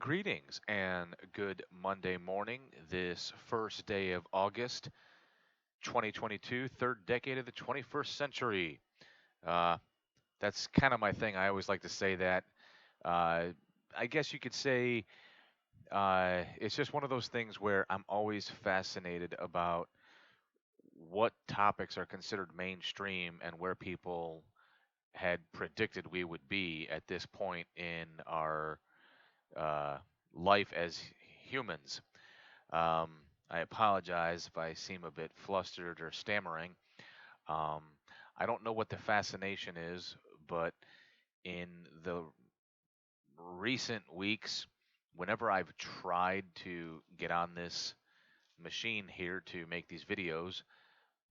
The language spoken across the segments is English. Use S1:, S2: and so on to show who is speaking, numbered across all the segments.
S1: Greetings and good Monday morning, this first day of August 2022, third decade of the 21st century. Uh, that's kind of my thing. I always like to say that. Uh, I guess you could say it's just one of those things where I'm always fascinated about what topics are considered mainstream and where people had predicted we would be at this point in our uh, life as humans. Um, I apologize if I seem a bit flustered or stammering. Um, I don't know what the fascination is, but in the recent weeks, whenever I've tried to get on this machine here to make these videos,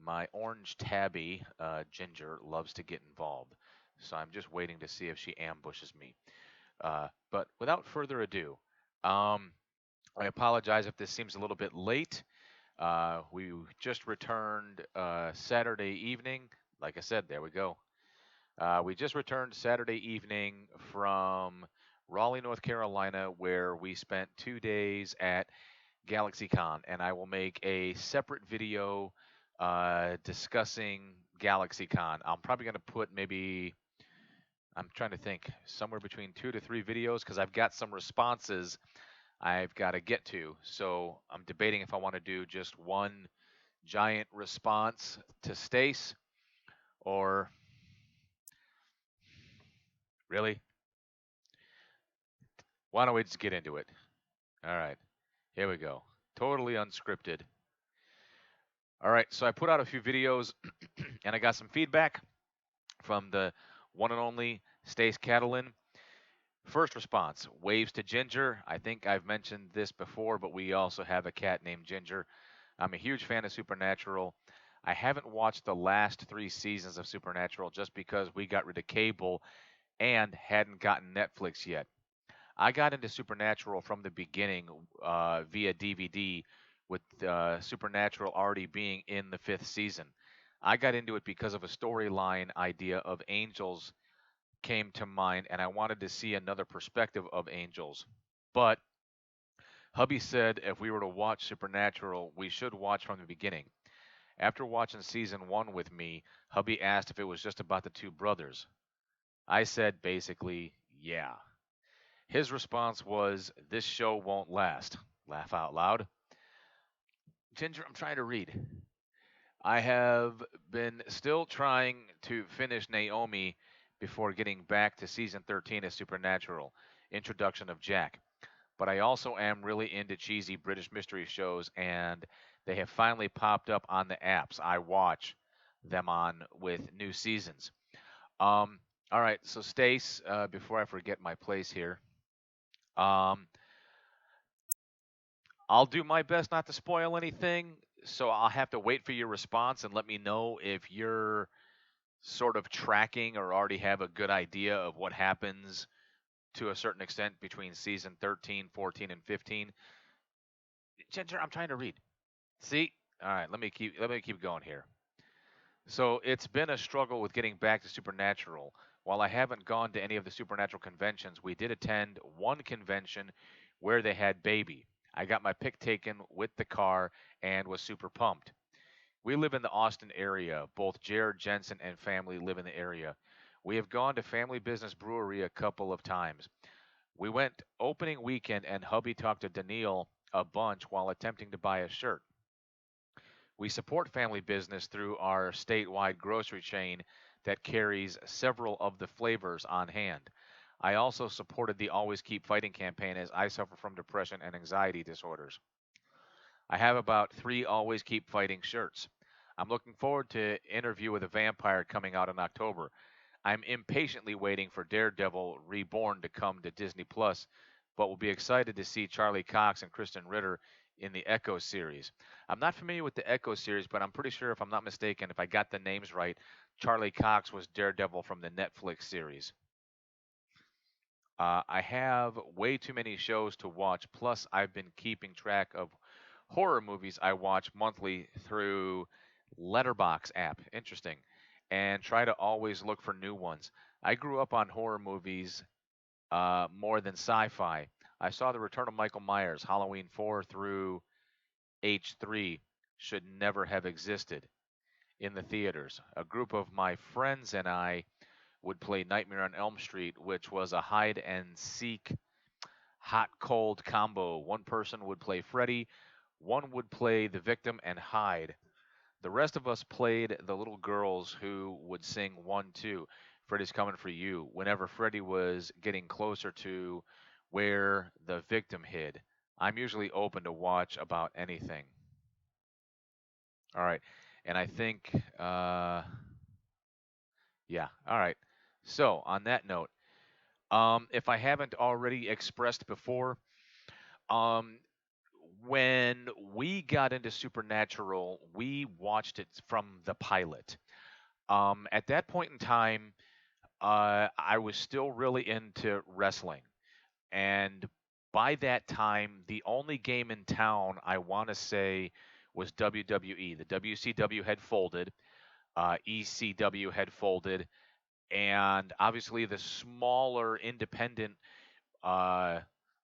S1: my orange tabby, Ginger, loves to get involved. So I'm just waiting to see if she ambushes me. But without further ado, um, I apologize if this seems a little bit late. We just returned Saturday evening. Like I said, there we go. We just returned Saturday evening from Raleigh, North Carolina, where we spent 2 days at GalaxyCon, and I will make a separate video discussing GalaxyCon. I'm probably going to put maybe, I'm trying to think, somewhere between 2 to 3 videos because I've got some responses I've got to get to. So I'm debating if I want to do just one giant response to Stace or really? Why don't we just get into it? All right, here we go. Totally unscripted. All right, so I put out a few videos and I got some feedback from the one and only Stace Catalan. First response, waves to Ginger. I think I've mentioned this before, but we also have a cat named Ginger. I'm a huge fan of Supernatural. I haven't watched the last 3 seasons of Supernatural just because we got rid of cable and hadn't gotten Netflix yet. I got into Supernatural from the beginning via DVD, with Supernatural already being in the fifth season. I got into it because of a storyline idea of angels came to mind, and I wanted to see another perspective of angels. But hubby said if we were to watch Supernatural, we should watch from the beginning. After watching season one with me, hubby asked if it was just about the two brothers. I said basically, yeah. His response was, this show won't last. Laugh out loud. Ginger, I'm trying to read. I have been still trying to finish Naomi before getting back to season 13 of Supernatural, Introduction of Jack. But I also am really into cheesy British mystery shows, and they have finally popped up on the apps I watch them on with new seasons. Um, all right, so Stace, before I forget my place here, um, I'll do my best not to spoil anything, so I'll have to wait for your response and let me know if you're sort of tracking or already have a good idea of what happens to a certain extent between season 13, 14, and 15. Ginger, I'm trying to read. See? All right, let me keep going here. So it's been a struggle with getting back to Supernatural. While I haven't gone to any of the Supernatural conventions, we did attend one convention where they had Baby. I got my pic taken with the car and was super pumped. We live in the Austin area. Both Jared Jensen and family live in the area. We have gone to Family Business Brewery a couple of times. We went opening weekend and hubby talked to Daniil a bunch while attempting to buy a shirt. We support family business through our statewide grocery chain that carries several of the flavors on hand. I also supported the Always Keep Fighting campaign as I suffer from depression and anxiety disorders. I have about 3 Always Keep Fighting shirts. I'm looking forward to Interview with a Vampire coming out in October. I'm impatiently waiting for Daredevil Reborn to come to Disney Plus, but will be excited to see Charlie Cox and Kristen Ritter in the Echo series. I'm not familiar with the Echo series, but I'm pretty sure, if I'm not mistaken, if I got the names right, Charlie Cox was Daredevil from the Netflix series. I have way too many shows to watch, plus, I've been keeping track of horror movies I watch monthly through Letterbox app. Interesting. And try to always look for new ones. I grew up on horror movies more than sci fi. I saw The Return of Michael Myers, Halloween 4 through H3 should never have existed in the theaters. A group of my friends and I would play Nightmare on Elm Street, which was a hide and seek hot cold combo. One person would play Freddy, one would play the victim and hide. The rest of us played the little girls who would sing 1 2. Freddy's coming for you. Whenever Freddy was getting closer to where the victim hid, I'm usually open to watch about anything. All right. And I think, yeah. All right. So, on that note, if I haven't already expressed before, um, when we got into Supernatural, we watched it from the pilot. At that point in time, I was still really into wrestling. And by that time, the only game in town I want to say was WWE. The WCW had folded, ECW had folded, and obviously the smaller independent uh,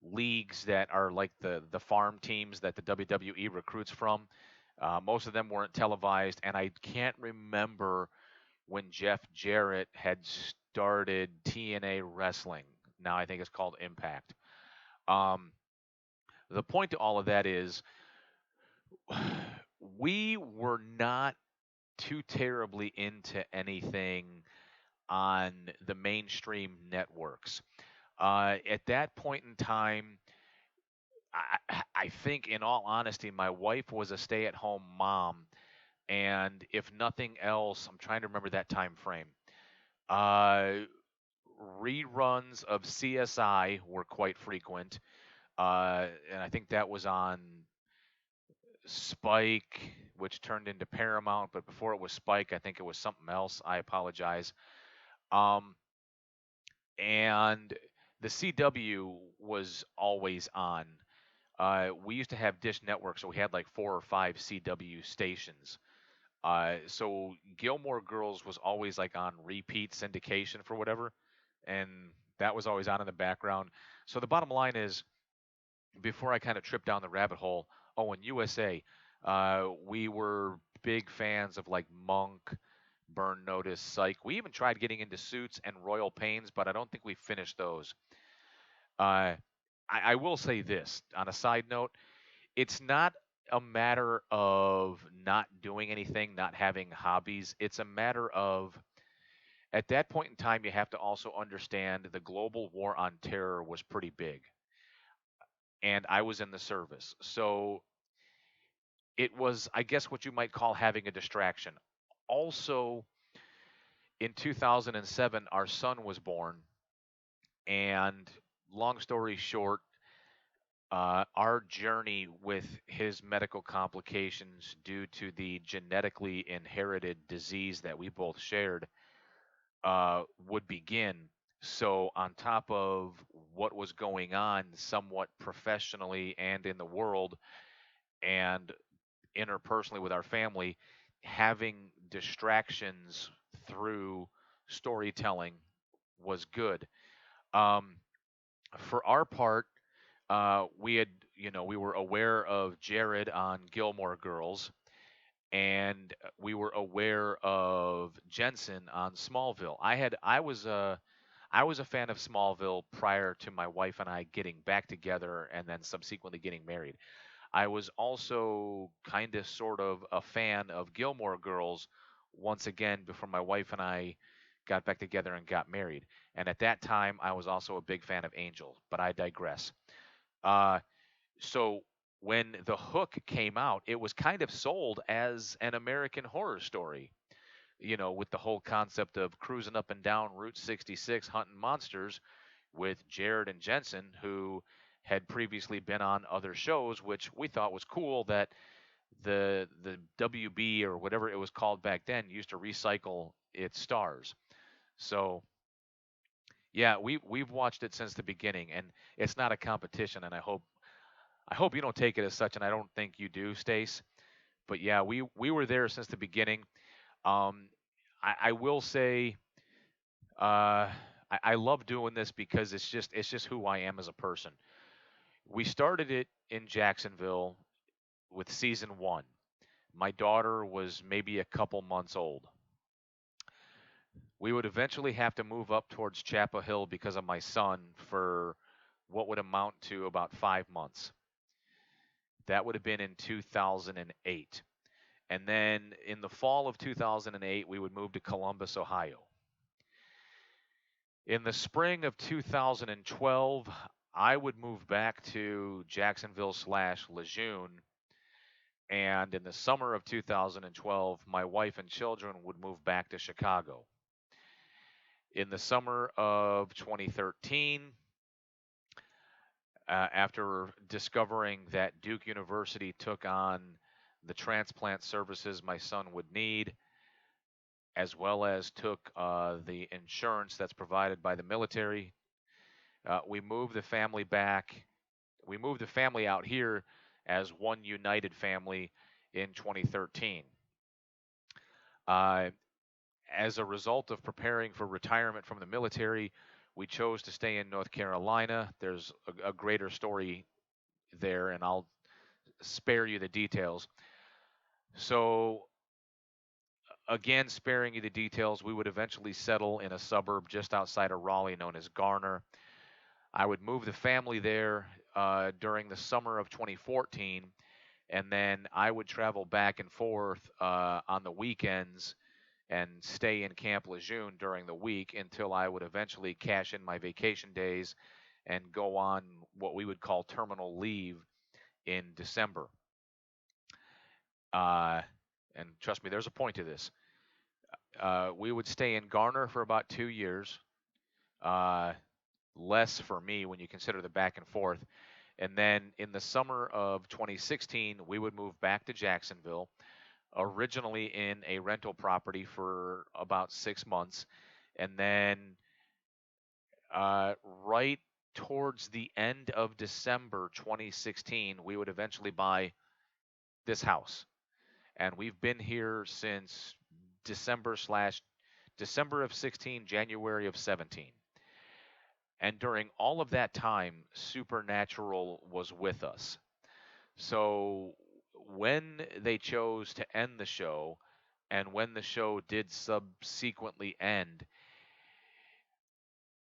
S1: leagues that are like the farm teams that the WWE recruits from. Most of them weren't televised, and I can't remember when Jeff Jarrett had started TNA Wrestling. Now I think it's called Impact. Um, the point to all of that is we were not too terribly into anything on the mainstream networks. At that point in time, I think, in all honesty, my wife was a stay-at-home mom, and if nothing else, I'm trying to remember that time frame. Uh, Reruns of CSI were quite frequent, and I think that was on Spike, which turned into Paramount. But before it was Spike, I think it was something else. I apologize. Um, and the CW was always on. We used to have Dish Network, so we had like 4 or 5 CW stations. So Gilmore Girls was always like on repeat syndication for whatever, and that was always on in the background. So the bottom line is, before I kind of tripped down the rabbit hole, oh, in USA, we were big fans of like Monk, Burn Notice, Psych. We even tried getting into Suits and Royal Pains, but I don't think we finished those. Uh, I will say this on a side note, it's not a matter of not doing anything, not having hobbies. It's a matter of, at that point in time, you have to also understand the global war on terror was pretty big, and I was in the service. So it was, I guess, what you might call having a distraction. Also, in 2007, our son was born, and long story short, our journey with his medical complications due to the genetically inherited disease that we both shared would begin. So, on top of what was going on somewhat professionally and in the world and interpersonally with our family, having distractions through storytelling was good. Um, for our part, we had, we were aware of Jared on Gilmore Girls, and we were aware of Jensen on Smallville. I was a fan of Smallville prior to my wife and I getting back together and then subsequently getting married. I was also kind of sort of a fan of Gilmore Girls once again before my wife and I got back together and got married. And at that time, I was also a big fan of Angel, but I digress. Uh, so when The Hook came out, it was kind of sold as an American horror story, with the whole concept of cruising up and down Route 66 hunting monsters with Jared and Jensen, who had previously been on other shows, which we thought was cool that the WB or whatever it was called back then used to recycle its stars. So yeah, we've watched it since the beginning, and it's not a competition, and I hope you don't take it as such, and I don't think you do, Stace. But yeah, we were there since the beginning. Um, I will say, I love doing this because it's just who I am as a person. We started it in Jacksonville with season one. My daughter was maybe a couple months old. We would eventually have to move up towards Chapel Hill because of my son for what would amount to about 5 months. That would have been in 2008. And then in the fall of 2008, we would move to Columbus, Ohio. In the spring of 2012, I would move back to Jacksonville slash Lejeune. And in the summer of 2012, my wife and children would move back to Chicago. In the summer of 2013, after discovering that Duke University took on the transplant services my son would need, as well as took the insurance that's provided by the military, we moved the family back. We moved the family out here as one united family in 2013. Uh, as a result of preparing for retirement from the military, we chose to stay in North Carolina. There's a greater story there, and I'll spare you the details. So, again, sparing you the details, we would eventually settle in a suburb just outside of Raleigh known as Garner. I would move the family there during the summer of 2014, and then I would travel back and forth on the weekends and stay in Camp Lejeune during the week until I would eventually cash in my vacation days and go on what we would call terminal leave in December. Uh, and trust me, there's a point to this. We would stay in Garner for about 2 years, uh, less for me when you consider the back and forth. And then in the summer of 2016, we would move back to Jacksonville, originally in a rental property for about 6 months. And then right towards the end of December 2016, we would eventually buy this house. And we've been here since December of 16, January of 17. And during all of that time, Supernatural was with us. So when they chose to end the show, and when the show did subsequently end,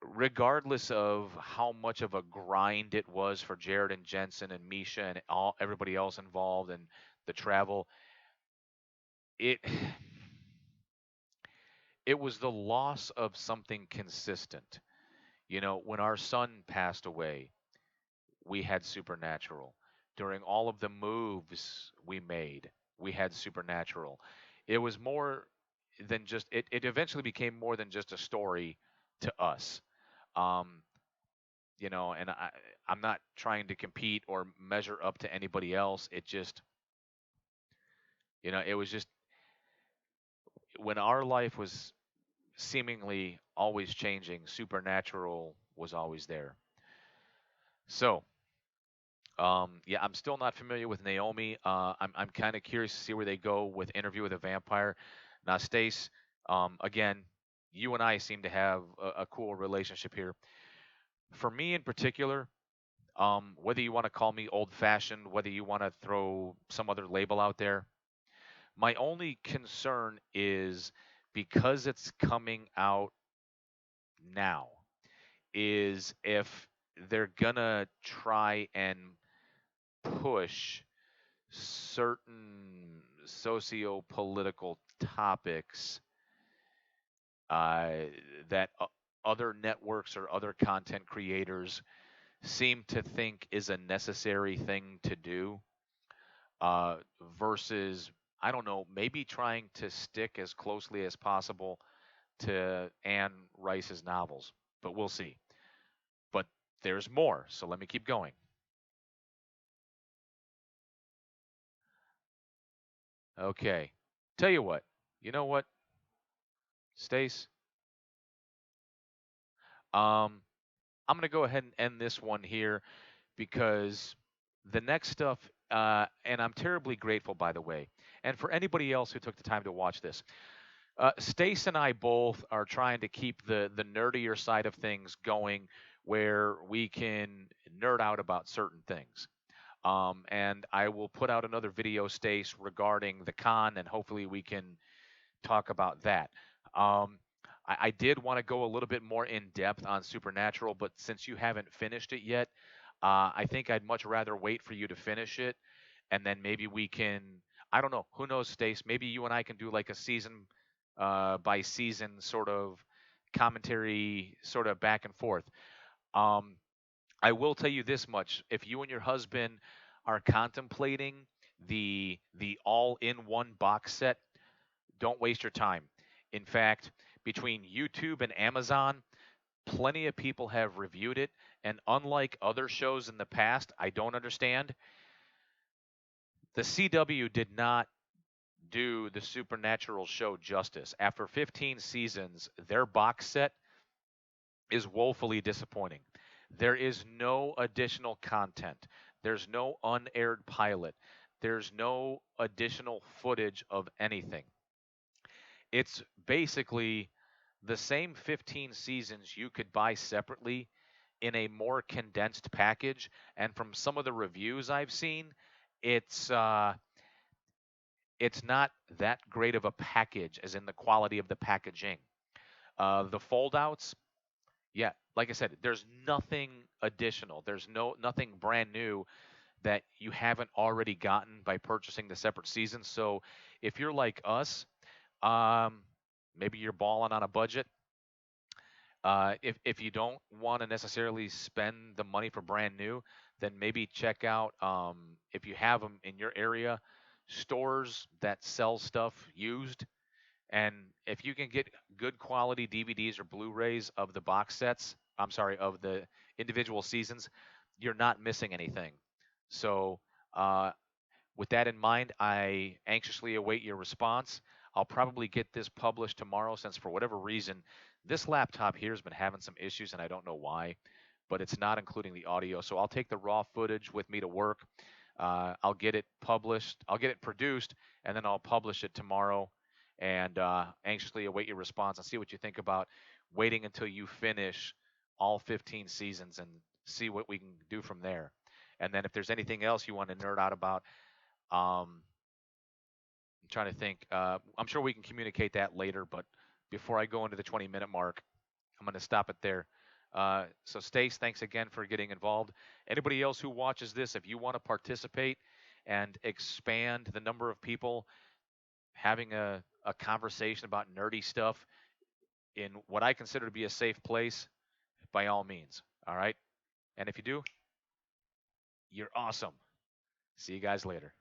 S1: regardless of how much of a grind it was for Jared and Jensen and Misha and everybody else involved and the travel, it it was the loss of something consistent. You know, when our son passed away, we had Supernatural. During all of the moves we made, we had Supernatural. It was more than just it eventually became more than just a story to us. Um, and I'm not trying to compete or measure up to anybody else. It just, it was just when our life was seemingly always changing, Supernatural was always there. So, yeah, I'm still not familiar with Naomi. I'm kind of curious to see where they go with Interview with a Vampire. Now, Stace, again, you and I seem to have a cool relationship here. For me in particular, whether you want to call me old fashioned, whether you want to throw some other label out there, my only concern is because it's coming out now, is if they're gonna try and push certain socio-political topics uh, that other networks or other content creators seem to think is a necessary thing to do, uh, versus, I don't know, maybe trying to stick as closely as possible to Anne Rice's novels. But we'll see. But there's more, so let me keep going. Okay. Tell you what. You know what, Stace? Um, I'm going to go ahead and end this one here because the next stuff, and I'm terribly grateful, by the way, and for anybody else who took the time to watch this. Stace and I both are trying to keep the nerdier side of things going where we can nerd out about certain things. And I will put out another video, Stace, regarding the con, and hopefully we can talk about that. Um, I did want to go a little bit more in depth on Supernatural, but since you haven't finished it yet, I think I'd much rather wait for you to finish it, and then maybe we can. I don't know. Who knows, Stace? Maybe you and I can do like a season by season sort of commentary, sort of back and forth. Um, I will tell you this much: if you and your husband are contemplating the all-in-one box set, don't waste your time. In fact, between YouTube and Amazon, plenty of people have reviewed it, and unlike other shows in the past, I don't understand. The CW did not do the Supernatural show justice. After 15 seasons, their box set is woefully disappointing. There is no additional content. There's no unaired pilot. There's no additional footage of anything. It's basically the same 15 seasons you could buy separately in a more condensed package. And from some of the reviews I've seen, it's uh, it's not that great of a package, as in the quality of the packaging. The foldouts, yeah, like I said, there's nothing additional. There's nothing brand new that you haven't already gotten by purchasing the separate seasons. So if you're like us, um, maybe you're balling on a budget. If you don't want to necessarily spend the money for brand new, then maybe check out, if you have them in your area, stores that sell stuff used. And if you can get good quality DVDs or Blu-rays of the box sets, I'm sorry, of the individual seasons, you're not missing anything. So, uh, with that in mind, I anxiously await your response. I'll probably get this published tomorrow since, for whatever reason, this laptop here has been having some issues and I don't know why, but it's not including the audio. So I'll take the raw footage with me to work. I'll get it published, I'll get it produced, and then I'll publish it tomorrow. And anxiously await your response and see what you think about waiting until you finish all 15 seasons and see what we can do from there. And then if there's anything else you want to nerd out about, um, I'm trying to think. I'm sure we can communicate that later, but before I go into the 20-minute mark, I'm going to stop it there. So, Stace, thanks again for getting involved. Anybody else who watches this, if you want to participate and expand the number of people having a conversation about nerdy stuff in what I consider to be a safe place, by all means. All right. And if you do, you're awesome. See you guys later.